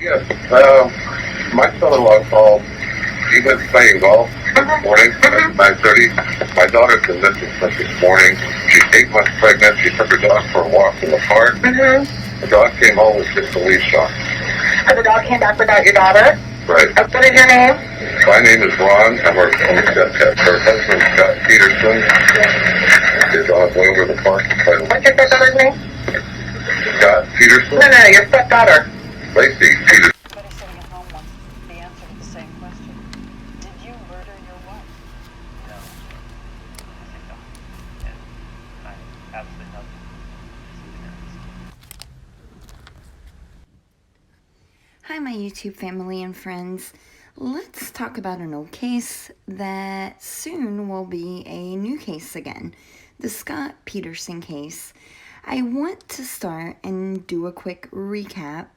Yes. My son-in-law called. He was playing golf this morning at 9:30. My daughter's been missing since this morning. She's 8 months pregnant. She took her dog for a walk in the park. The dog came home with just a leash on. So the dog came back without your daughter? Right. What is your name? My name is Ron. I'm her husband, Scott Peterson. His dog went over the park. What's your stepdaughter's name? Scott Peterson. No, your stepdaughter. Laci Peterson. Everybody sitting at home wants the answer to the same question. Did you murder your wife? No. I think not. And I absolutely nothing. Hi, my YouTube family and friends. Let's talk about an old case that soon will be a new case again, the Scott Peterson case. I want to start and do a quick recap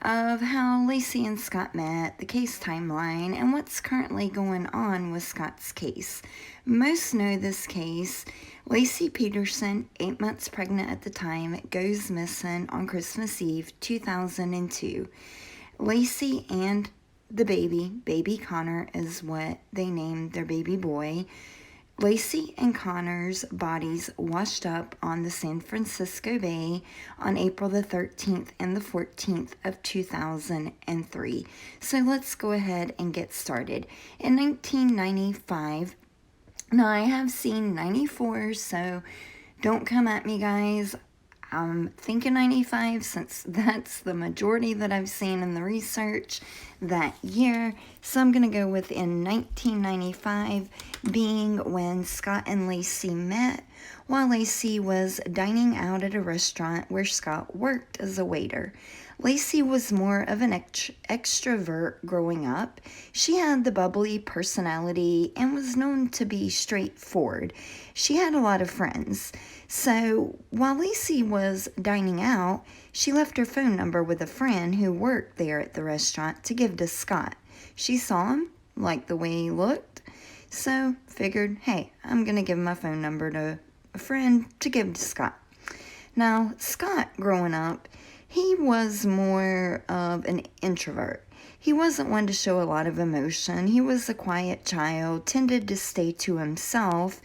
of how Laci and Scott met, the case timeline, and what's currently going on with Scott's case. Most know this case. Laci Peterson, 8 months pregnant at the time, goes missing on Christmas Eve 2002. Laci and the baby Connor is what they named their baby boy. Laci and Connor's bodies washed up on the San Francisco Bay on April the 13th and the 14th of 2003. So let's go ahead and get started. In 1995, now I have seen 94, so don't come at me, guys. I'm thinking 95 since that's the majority that I've seen in the research that year. So I'm going to go with in 1995 being when Scott and Laci met while Laci was dining out at a restaurant where Scott worked as a waiter. Laci was more of an extrovert growing up. She had the bubbly personality and was known to be straightforward. She had a lot of friends. So while Laci was dining out, she left her phone number with a friend who worked there at the restaurant to give to Scott. She saw him, liked the way he looked, so figured, hey, I'm going to give my phone number to a friend to give to Scott. Now, Scott, growing up, he was more of an introvert. He wasn't one to show a lot of emotion. He was a quiet child, tended to stay to himself.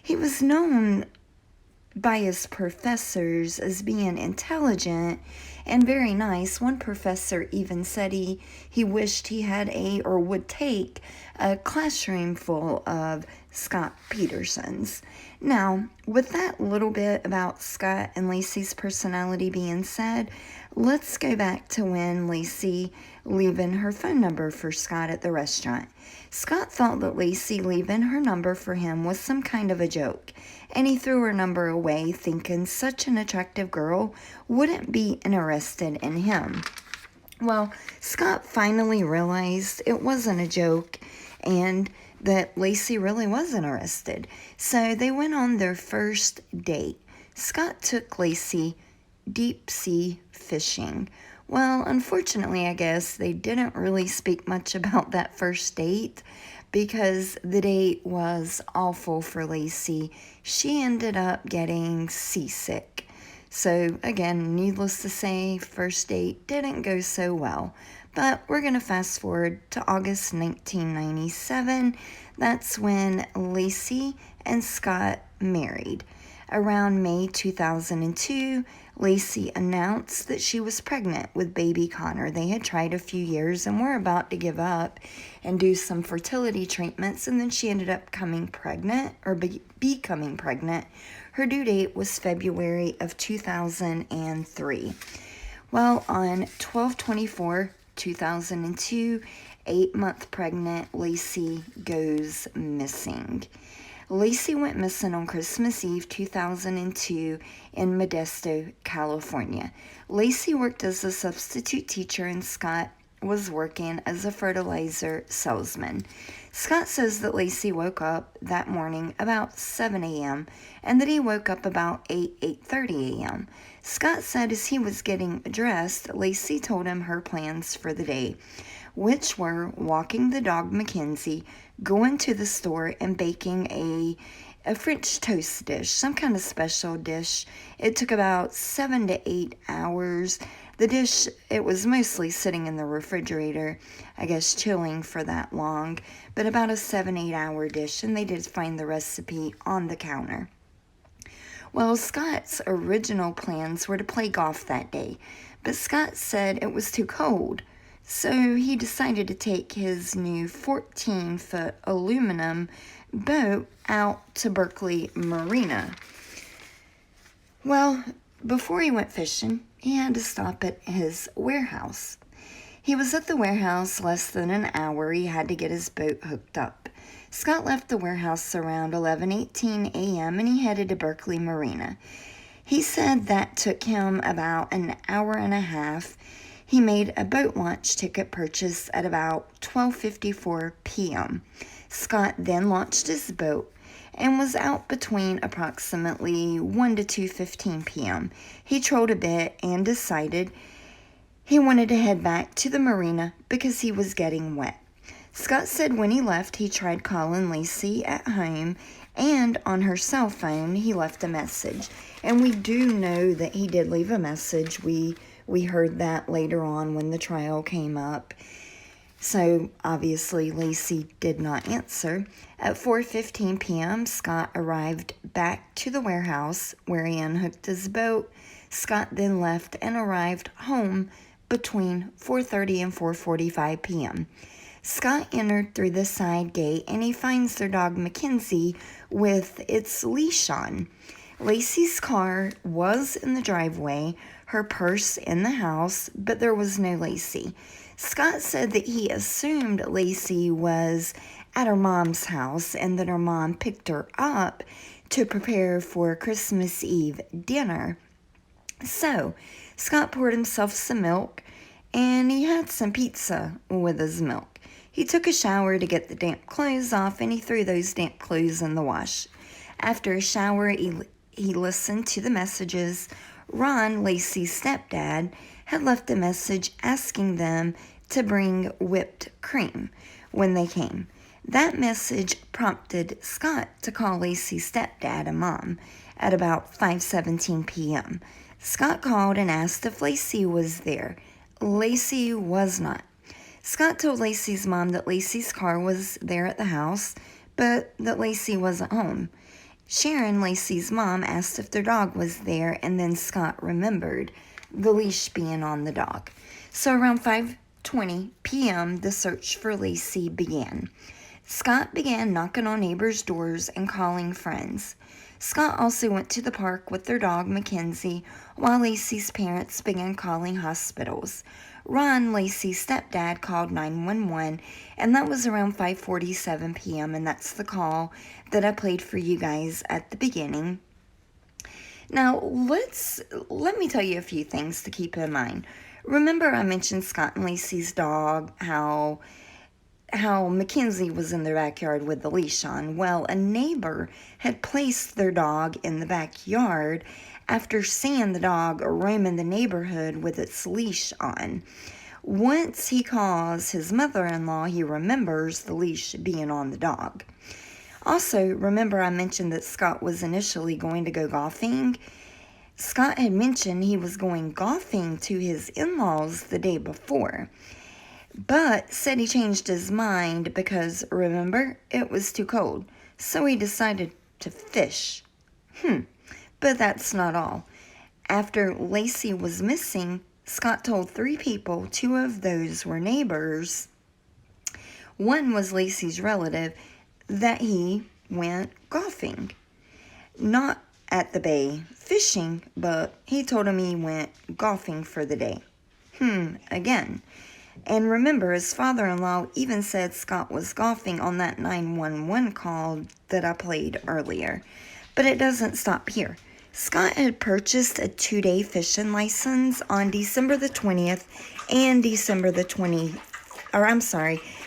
He was known by his professors as being intelligent and very nice. One professor even said he wished he had or would take a classroom full of Scott Petersons. Now, with that little bit about Scott and Laci's personality being said, let's go back to when Laci leaving her phone number for Scott at the restaurant. Scott thought that Laci leaving her number for him was some kind of a joke, and he threw her number away thinking such an attractive girl wouldn't be interested in him. Well, Scott finally realized it wasn't a joke and that Laci really was interested. So they went on their first date. Scott took Laci deep sea fishing. Well, unfortunately, I guess they didn't really speak much about that first date because the date was awful for Laci. She ended up getting seasick. So again, needless to say, first date didn't go so well. But we're going to fast forward to August 1997. That's when Laci and Scott married. Around May 2002, Laci announced that she was pregnant with baby Connor. They had tried a few years and were about to give up and do some fertility treatments, and then she ended up becoming pregnant. Her due date was February of 2003. Well, on 12/24/2002, 8-month pregnant Laci goes missing. Laci went missing on Christmas Eve 2002 in Modesto, California. Laci worked as a substitute teacher and Scott was working as a fertilizer salesman. Scott says that Laci woke up that morning about 7 a.m. and that he woke up about 8:30 a.m. Scott said as he was getting dressed, Laci told him her plans for the day, which were walking the dog Mackenzie, going to the store, and baking a French toast dish, some kind of special dish. It took about 7 to 8 hours. The dish, it was mostly sitting in the refrigerator, I guess chilling for that long, but about a 7-8 hour dish, and they did find the recipe on the counter. Well, Scott's original plans were to play golf that day, but Scott said it was too cold, so he decided to take his new 14-foot aluminum boat out to Berkeley Marina. Well, before he went fishing, he had to stop at his warehouse. He was at the warehouse less than an hour. He had to get his boat hooked up. Scott left the warehouse around 11:18 a.m. and he headed to Berkeley Marina. He said that took him about an hour and a half. He made a boat launch ticket purchase at about 12:54 p.m. Scott then launched his boat and was out between approximately 1 to 2:15 p.m. He trolled a bit and decided he wanted to head back to the marina because he was getting wet. Scott said when he left, he tried calling Laci at home, and on her cell phone, he left a message. And we do know that he did leave a message. We heard that later on when the trial came up. So, obviously, Laci did not answer. At 4:15 p.m., Scott arrived back to the warehouse where he unhooked his boat. Scott then left and arrived home between 4:30 and 4:45 p.m. Scott entered through the side gate and he finds their dog Mackenzie with its leash on. Laci's car was in the driveway, her purse in the house, but there was no Laci. Scott said that he assumed Laci was at her mom's house and that her mom picked her up to prepare for Christmas Eve dinner. So, Scott poured himself some milk and he had some pizza with his milk. He took a shower to get the damp clothes off and he threw those damp clothes in the wash. After a shower, he listened to the messages. Ron, Laci's stepdad, had left a message asking them to bring whipped cream when they came. That message prompted Scott to call Laci's stepdad and mom at about 5:17 p.m. Scott called and asked if Laci was there. Laci was not. Scott told Laci's mom that Laci's car was there at the house, but that Laci wasn't home. Sharon, Laci's mom, asked if their dog was there, and then Scott remembered the leash being on the dog. So around 5:20 p.m., the search for Laci began. Scott began knocking on neighbors' doors and calling friends. Scott also went to the park with their dog Mackenzie, while Laci's parents began calling hospitals. Ron, Laci's stepdad, called 911, and that was around 5:47 p.m., and that's the call that I played for you guys at the beginning. Now, let me tell you a few things to keep in mind. Remember I mentioned Scott and Laci's dog, how Mackenzie was in their backyard with the leash on. Well, a neighbor had placed their dog in the backyard after seeing the dog roaming the neighborhood with its leash on. Once he calls his mother-in-law, he remembers the leash being on the dog. Also, remember I mentioned that Scott was initially going to go golfing? Scott had mentioned he was going golfing to his in-laws the day before, but said he changed his mind because, remember, it was too cold, so he decided to fish. But that's not all. After Laci was missing, Scott told 3 people, 2 of those were neighbors. One was Laci's relative, that he went golfing. Not at the bay fishing, but he told him he went golfing for the day. Again. And remember, his father-in-law even said Scott was golfing on that 911 call that I played earlier. But it doesn't stop here. Scott had purchased a 2-day fishing license on December the 20th and December the 20th.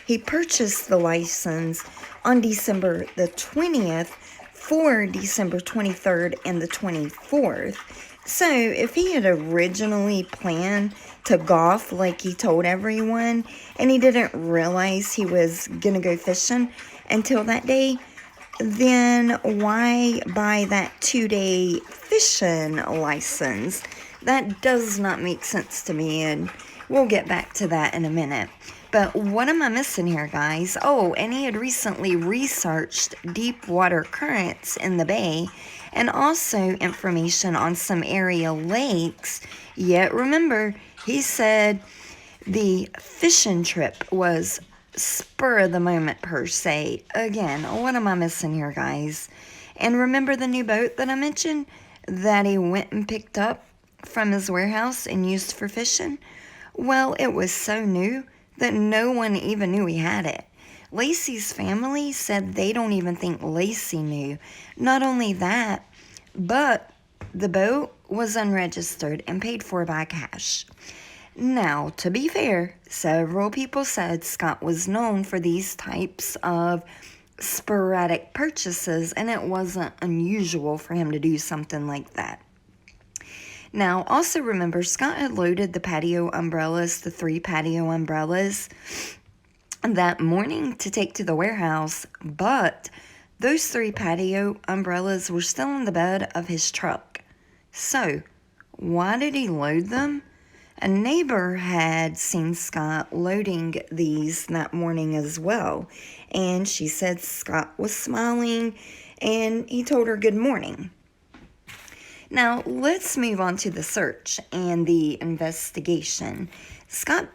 He purchased the license on December the 20th for December 23rd and the 24th. So if he had originally planned to golf like he told everyone, and he didn't realize he was going to go fishing until that day, then why buy that 2-day fishing license? That does not make sense to me, and we'll get back to that in a minute. But what am I missing here, guys? Oh, and he had recently researched deep water currents in the bay and also information on some area lakes. Yet remember, he said the fishing trip was spur of the moment per se. Again, what am I missing here, guys? And remember the new boat that I mentioned that he went and picked up from his warehouse and used for fishing? Well, it was so new that no one even knew he had it. Laci's family said they don't even think Laci knew. Not only that, but the boat was unregistered and paid for by cash. Now, to be fair, several people said Scott was known for these types of sporadic purchases, and it wasn't unusual for him to do something like that. Now, also remember, Scott had loaded the patio umbrellas, the 3 patio umbrellas, that morning to take to the warehouse, but those 3 patio umbrellas were still in the bed of his truck. So, why did he load them? A neighbor had seen Scott loading these that morning as well, and she said Scott was smiling, and he told her good morning. Now, let's move on to the search and the investigation. Scott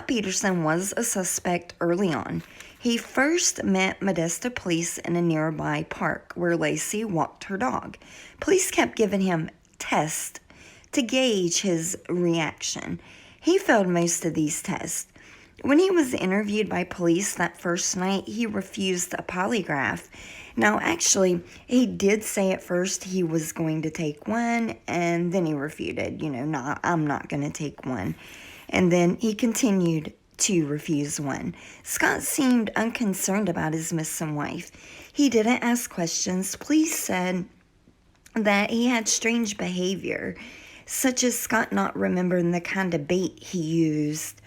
Peterson was a suspect early on. He first met Modesto police in a nearby park where Laci walked her dog. Police kept giving him tests to gauge his reaction. He failed most of these tests. When he was interviewed by police that first night, he refused a polygraph. Now, actually, he did say at first he was going to take one, and then he refuted. No, I'm not going to take one. And then he continued to refuse one. Scott seemed unconcerned about his missing wife. He didn't ask questions. Police said that he had strange behavior, such as Scott not remembering the kind of bait he used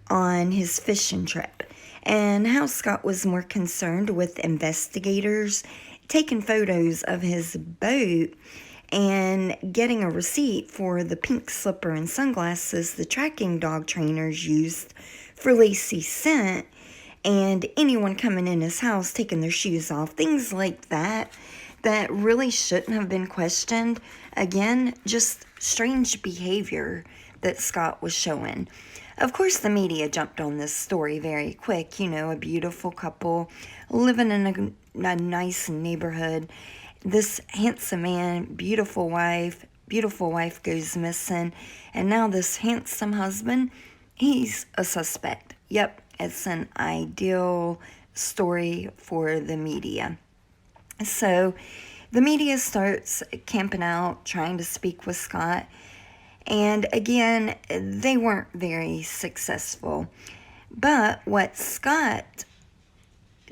on his fishing trip, and how Scott was more concerned with investigators taking photos of his boat and getting a receipt for the pink slipper and sunglasses the tracking dog trainers used for Laci's scent, and anyone coming in his house taking their shoes off, things like that really shouldn't have been questioned. Again, just strange behavior that Scott was showing. Of course, the media jumped on this story very quick. A beautiful couple living in a nice neighborhood. This handsome man, beautiful wife goes missing. And now this handsome husband, he's a suspect. Yep, it's an ideal story for the media. So the media starts camping out, trying to speak with Scott. And again, they weren't very successful. But what Scott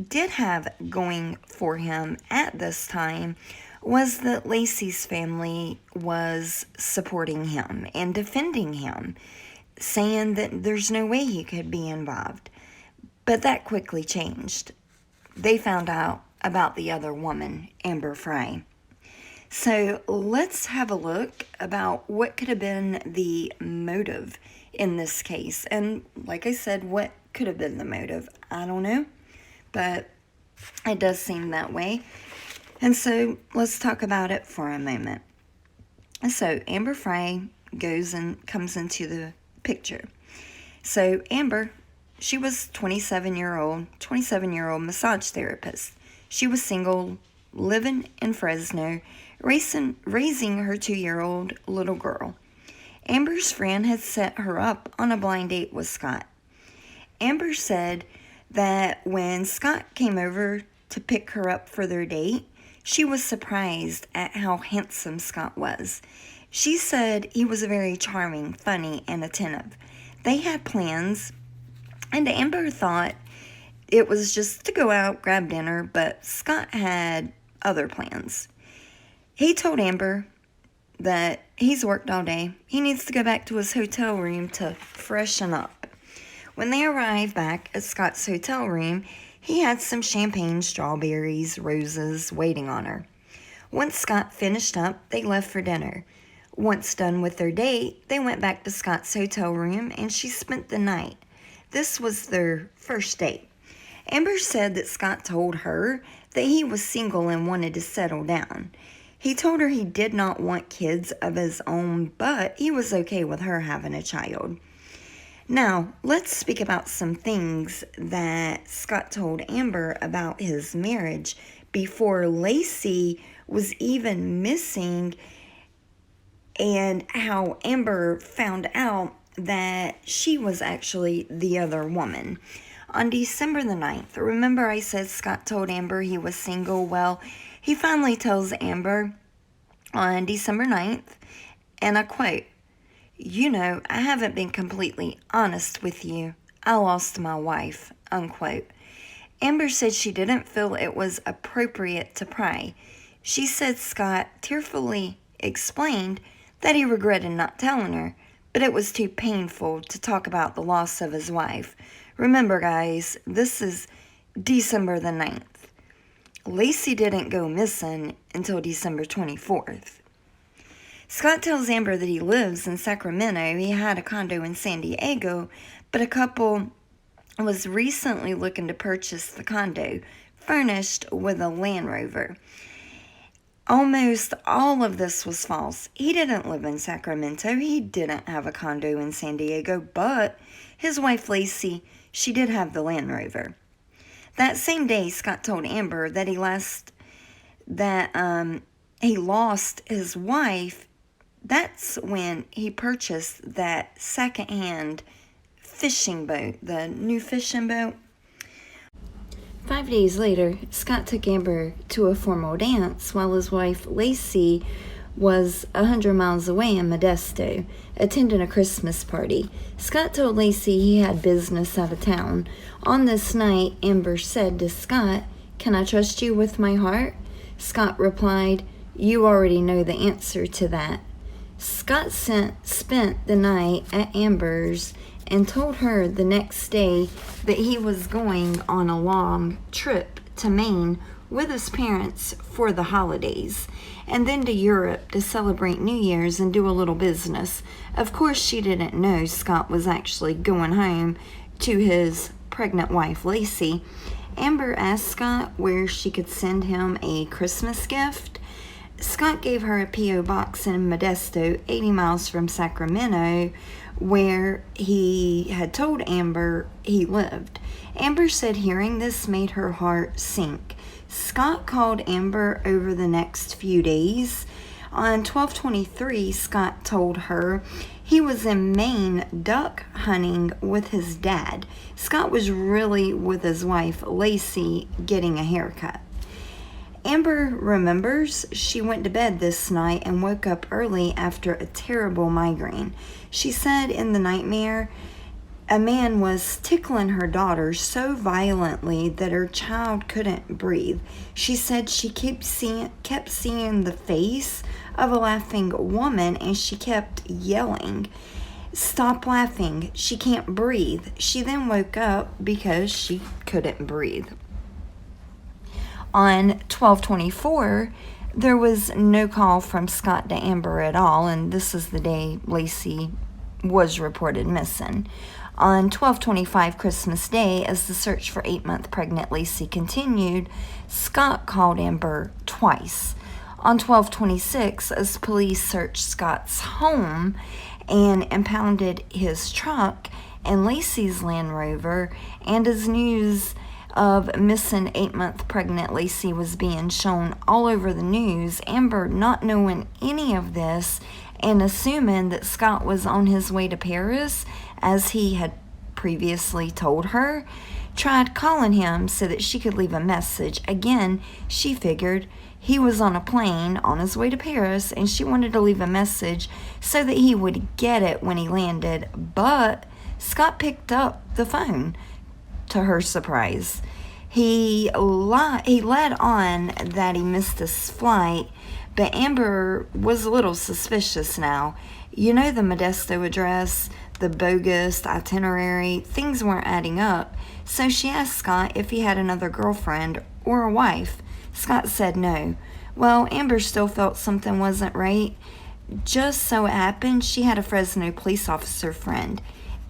did have going for him at this time was that Laci's family was supporting him and defending him, saying that there's no way he could be involved. But that quickly changed. They found out about the other woman, Amber Frey. So let's have a look about what could have been the motive in this case. And like I said, what could have been the motive? I don't know, but it does seem that way. And so let's talk about it for a moment. So Amber Frey comes into the picture. So Amber, she was 27-year-old massage therapist. She was single, living in Fresno, raising her 2-year-old little girl. Amber's friend had set her up on a blind date with Scott. Amber said that when Scott came over to pick her up for their date, she was surprised at how handsome Scott was. She said he was very charming, funny, and attentive. They had plans, and Amber thought it was just to go out, grab dinner, but Scott had other plans. He told Amber that he's worked all day. He needs to go back to his hotel room to freshen up. When they arrived back at Scott's hotel room, he had some champagne, strawberries, roses waiting on her. Once Scott finished up, they left for dinner. Once done with their date, they went back to Scott's hotel room and she spent the night. This was their first date. Amber said that Scott told her that he was single and wanted to settle down. He told her he did not want kids of his own, but he was okay with her having a child. Now, let's speak about some things that Scott told Amber about his marriage before Laci was even missing, and how Amber found out that she was actually the other woman. On December the 9th, remember I said Scott told Amber he was single? Well, he finally tells Amber on December 9th, and I quote, "You know, I haven't been completely honest with you. I lost my wife," unquote. Amber said she didn't feel it was appropriate to pray. She said Scott tearfully explained that he regretted not telling her, but it was too painful to talk about the loss of his wife. Remember, guys, this is December the 9th. Laci didn't go missing until December 24th. Scott tells Amber that he lives in Sacramento. He had a condo in San Diego, but a couple was recently looking to purchase the condo, furnished with a Land Rover. Almost all of this was false. He didn't live in Sacramento. He didn't have a condo in San Diego, but his wife Laci, she did have the Land Rover. That same day, Scott told Amber that he lost his wife. That's when he purchased that second-hand fishing boat, the new fishing boat. 5 days later, Scott took Amber to a formal dance while his wife Laci was 100 miles away in Modesto, attending a Christmas party. Scott told Laci he had business out of town. On this night, Amber said to Scott, "Can I trust you with my heart?" Scott replied, "You already know the answer to that." Scott spent the night at Amber's and told her the next day that he was going on a long trip to Maine with his parents for the holidays, and then to Europe to celebrate New Year's and do a little business. Of course, she didn't know Scott was actually going home to his pregnant wife, Laci. Amber asked Scott where she could send him a Christmas gift. Scott gave her a P.O. box in Modesto, 80 miles from Sacramento, where he had told Amber he lived. Amber said hearing this made her heart sink. Scott called Amber over the next few days. On 12/23, Scott told her he was in Maine duck hunting with his dad. Scott was really with his wife, Laci, getting a haircut. Amber remembers she went to bed this night and woke up early after a terrible migraine. She said in the nightmare, a man was tickling her daughter so violently that her child couldn't breathe. She said she kept seeing the face of a laughing woman, and she kept yelling, "Stop laughing, she can't breathe." She then woke up because she couldn't breathe. On 12/24, there was no call from Scott to Amber at all, and this is the day Laci was reported missing. On 12/25, Christmas Day, as the search for 8-month pregnant Laci continued, Scott called Amber twice. On 12/26, as police searched Scott's home and impounded his truck and Laci's Land Rover, and as news of missing 8-month pregnant Laci was being shown all over the news, Amber, not knowing any of this and assuming that Scott was on his way to Paris, as he had previously told her, tried calling him so that she could leave a message. Again, she figured he was on a plane on his way to Paris, and she wanted to leave a message so that he would get it when he landed. But Scott picked up the phone, to her surprise. He led on that he missed his flight, but Amber was a little suspicious now. You know, the Modesto address, the bogus itinerary, things weren't adding up. So she asked Scott if he had another girlfriend or a wife. Scott said no. Well, Amber still felt something wasn't right. Just so it happened, she had a Fresno police officer friend,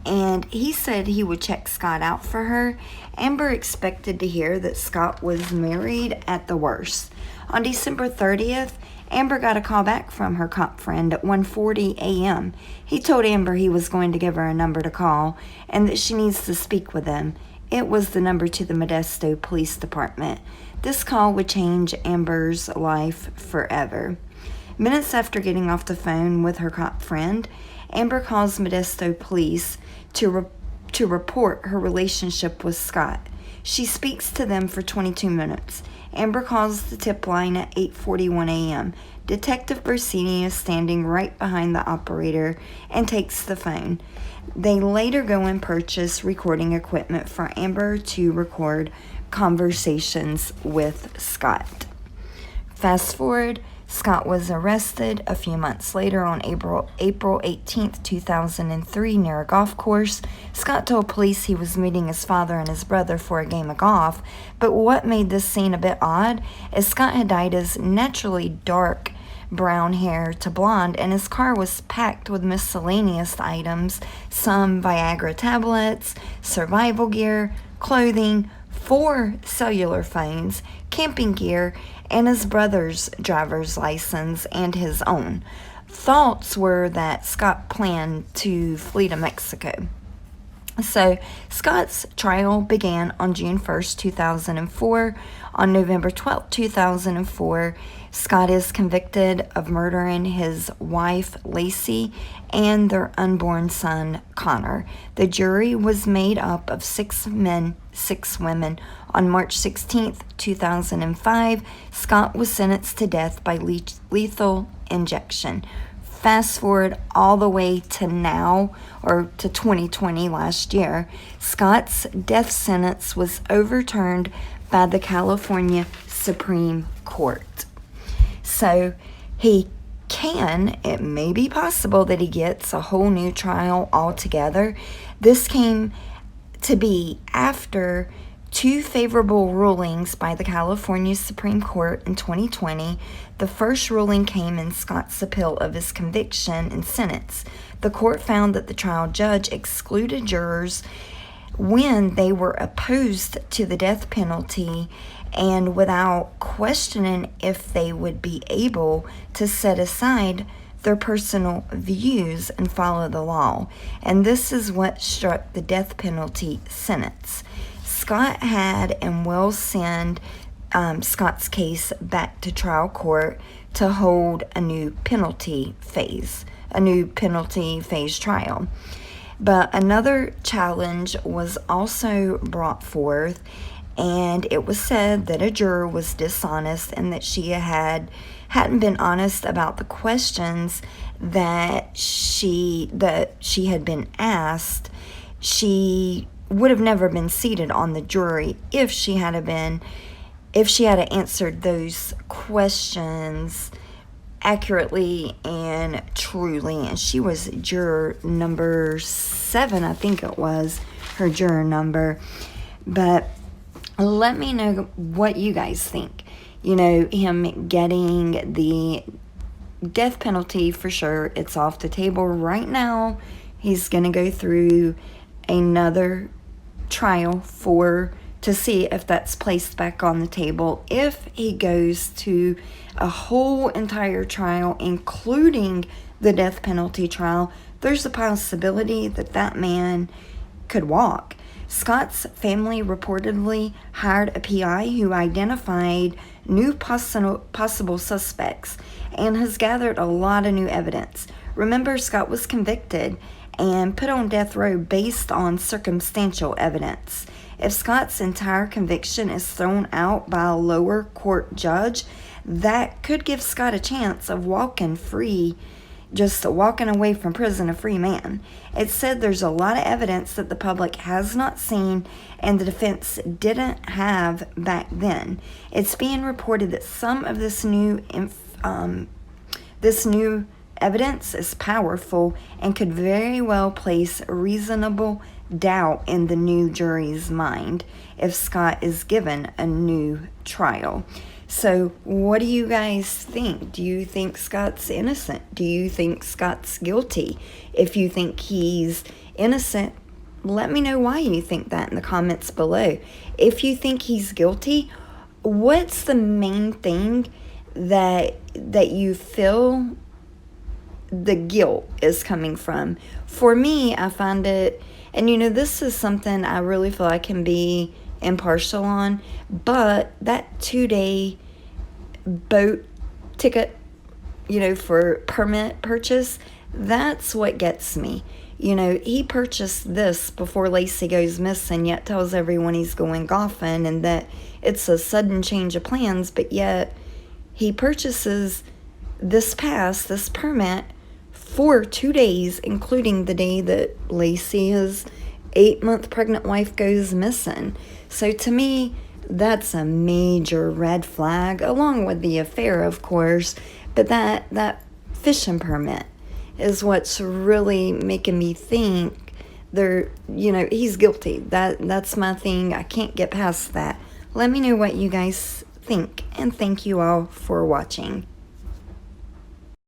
and he said he would check Scott out for her. Amber expected to hear that Scott was married at the worst. On December 30th, Amber got a call back from her cop friend at 1:40 a.m. He told Amber he was going to give her a number to call and that she needs to speak with him. It was the number to the Modesto Police Department. This call would change Amber's life forever. Minutes after getting off the phone with her cop friend, Amber calls Modesto Police to report her relationship with Scott. She speaks to them for 22 minutes. Amber calls the tip line at 8:41 a.m. Detective Bersini is standing right behind the operator and takes the phone. They later go and purchase recording equipment for Amber to record conversations with Scott. Fast forward, Scott was arrested a few months later on April 18th, 2003 near a golf course. Scott told police he was meeting his father and his brother for a game of golf, but what made this scene a bit odd is Scott had dyed his naturally dark brown hair to blonde, and his car was packed with miscellaneous items, some Viagra tablets, survival gear, clothing, 4 cellular phones, camping gear, and his brother's driver's license and his own. Thoughts were that Scott planned to flee to Mexico. So, Scott's trial began on June 1st, 2004. On November 12th, 2004, Scott is convicted of murdering his wife, Laci, and their unborn son, Connor. The jury was made up of 6 men, 6 women. On March 16th, 2005, Scott was sentenced to death by lethal injection. Fast forward all the way to now, or to 2020 last year, Scott's death sentence was overturned by the California Supreme Court. So it may be possible that he gets a whole new trial altogether. This came to be after 2 favorable rulings by the California Supreme Court in 2020. The first ruling came in Scott's appeal of his conviction and sentence. The court found that the trial judge excluded jurors when they were opposed to the death penalty and without questioning if they would be able to set aside their personal views and follow the law. And this is what struck the death penalty sentence. Scott had and will send Scott's case back to trial court to hold a new penalty phase trial. But another challenge was also brought forth, and it was said that a juror was dishonest and that she hadn't been honest about the questions that she had been asked. She would have never been seated on the jury if she had answered those questions accurately and truly. And she was juror number 7, I think it was her juror number. But let me know what you guys think. You know, him getting the death penalty, for sure, it's off the table right now. He's going to go through another trial to see if that's placed back on the table. If he goes to a whole entire trial, including the death penalty trial, there's a possibility that that man could walk. Scott's family reportedly hired a PI who identified new possible suspects and has gathered a lot of new evidence. Remember, Scott was convicted and put on death row based on circumstantial evidence. If Scott's entire conviction is thrown out by a lower court judge, that could give Scott a chance of walking free, just walking away from prison a free man. It's said there's a lot of evidence that the public has not seen and the defense didn't have back then. It's being reported that some of this new evidence is powerful and could very well place reasonable doubt in the new jury's mind if Scott is given a new trial. So, what do you guys think? Do you think Scott's innocent? Do you think Scott's guilty? If you think he's innocent, let me know why you think that in the comments below. If you think he's guilty, what's the main thing that you feel the guilt is coming from? For me, I find it, and this is something I really feel I can be impartial on, but that 2-day boat ticket, for permit purchase, that's what gets me. He purchased this before Laci goes missing, yet tells everyone he's going golfing and that it's a sudden change of plans, but yet he purchases this pass, this permit, for 2 days, including the day that Laci, his 8-month pregnant wife, goes missing. So to me, that's a major red flag, along with the affair, of course, but that fishing permit is what's really making me think he's guilty. That's my thing. I can't get past that. Let me know what you guys think, and thank you all for watching.